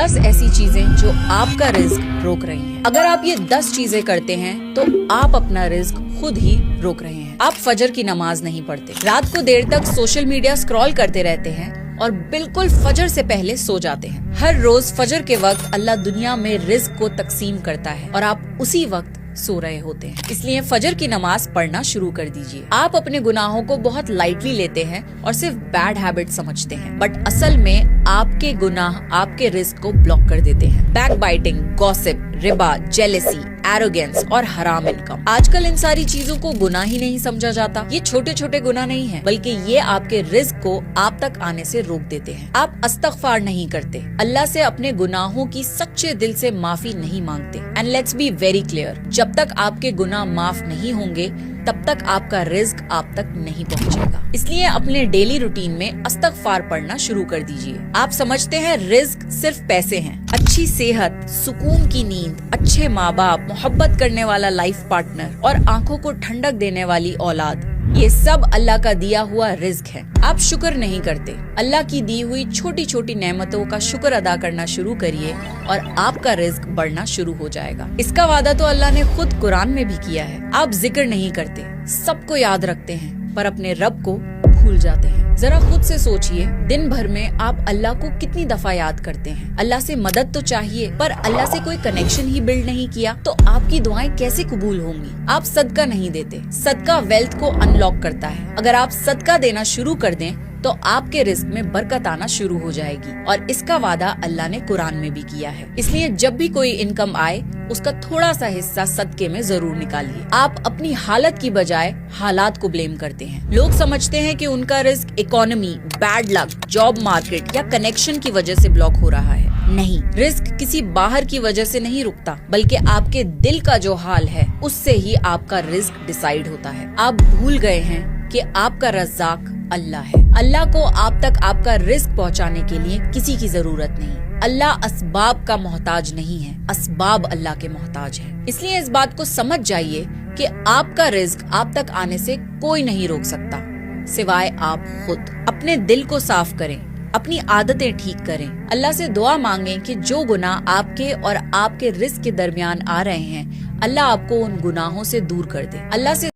10 ऐसी चीजें जो आपका रिस्क रोक रही हैं। अगर आप ये 10 चीजें करते हैं तो आप अपना रिस्क खुद ही रोक रहे हैं। आप फजर की नमाज नहीं पढ़ते, रात को देर तक सोशल मीडिया स्क्रॉल करते रहते हैं और बिल्कुल फजर से पहले सो जाते हैं। हर रोज फजर के वक्त अल्लाह दुनिया में रिस्क को तकसीम करता है और आप उसी वक्त सो रहे होते हैं। इसलिए फजर की नमाज पढ़ना शुरू कर दीजिए। आप अपने गुनाहों को बहुत लाइटली लेते हैं और सिर्फ बैड हैबिट समझते हैं, बट असल में आपके गुनाह आपके रिस्क को ब्लॉक कर देते हैं। Back biting, gossip, Riba, jealousy, arrogance और हराम इनकम। आजकल इन सारी चीजों को गुनाह ही नहीं समझा जाता। ये छोटे छोटे गुनाह नहीं है, बल्कि ये आपके रिस्क को आप तक आने से रोक देते हैं। आप इस्तग़फ़ार नहीं करते, अल्लाह से अपने गुनाहों की सच्चे दिल से माफी नहीं मांगते। And let's be very clear, जब तक आपके गुनाह माफ नहीं होंगे तब तक आपका रिस्क आप तक नहीं पहुंचेगा। इसलिए अपने डेली रूटीन में इस्तग़फ़ार पढ़ना शुरू कर दीजिए। आप समझते हैं रिस्क सिर्फ पैसे हैं, अच्छी सेहत, सुकून की नींद, अच्छे माँ बाप, मोहब्बत करने वाला लाइफ पार्टनर और आंखों को ठंडक देने वाली औलाद, ये सब अल्लाह का दिया हुआ रिस्क है। आप शुक्र नहीं करते। अल्लाह की दी हुई छोटी छोटी नेमतों का शुक्र अदा करना शुरू करिए और आपका रिस्क बढ़ना शुरू हो जाएगा। इसका वादा तो अल्लाह ने खुद कुरान में भी किया है। आप जिक्र नहीं करते, सबको याद रखते हैं, पर अपने रब को भूल जाते हैं। जरा खुद से सोचिए, दिन भर में आप अल्लाह को कितनी दफा याद करते हैं। अल्लाह से मदद तो चाहिए, पर अल्लाह से कोई कनेक्शन ही बिल्ड नहीं किया तो आपकी दुआएं कैसे कबूल होंगी। आप सदका नहीं देते। सदका वेल्थ को अनलॉक करता है। अगर आप सदका देना शुरू कर दें तो आपके रिस्क में बरकत आना शुरू हो जाएगी, और इसका वादा अल्लाह ने कुरान में भी किया है। इसलिए जब भी कोई इनकम आए उसका थोड़ा सा हिस्सा सदके में जरूर निकालिए। आप अपनी हालत की बजाय हालात को ब्लेम करते हैं। लोग समझते हैं कि उनका risk economy, bad luck, job market या कनेक्शन की वजह से ब्लॉक हो रहा है। नहीं, रिस्क किसी बाहर की वजह से नहीं रुकता, बल्कि आपके दिल का जो हाल है उससे ही आपका रिस्क डिसाइड होता है। आप भूल गए हैं कि आपका रज़्ज़ाक अल्लाह है। अल्लाह को आप तक आपका रिस्क पहुंचाने के लिए किसी की जरूरत नहीं। अल्लाह असबाब का मोहताज नहीं है, असबाब अल्लाह के मोहताज है। इसलिए इस बात को समझ जाइए कि आपका रिस्क आप तक आने से कोई नहीं रोक सकता सिवाय आप खुद। अपने दिल को साफ करें, अपनी आदतें ठीक करें, अल्लाह से दुआ मांगें कि जो गुनाह आपके और आपके रिस्क के दरमियान आ रहे हैं, अल्लाह आपको उन गुनाहों से दूर कर दे। अल्लाह से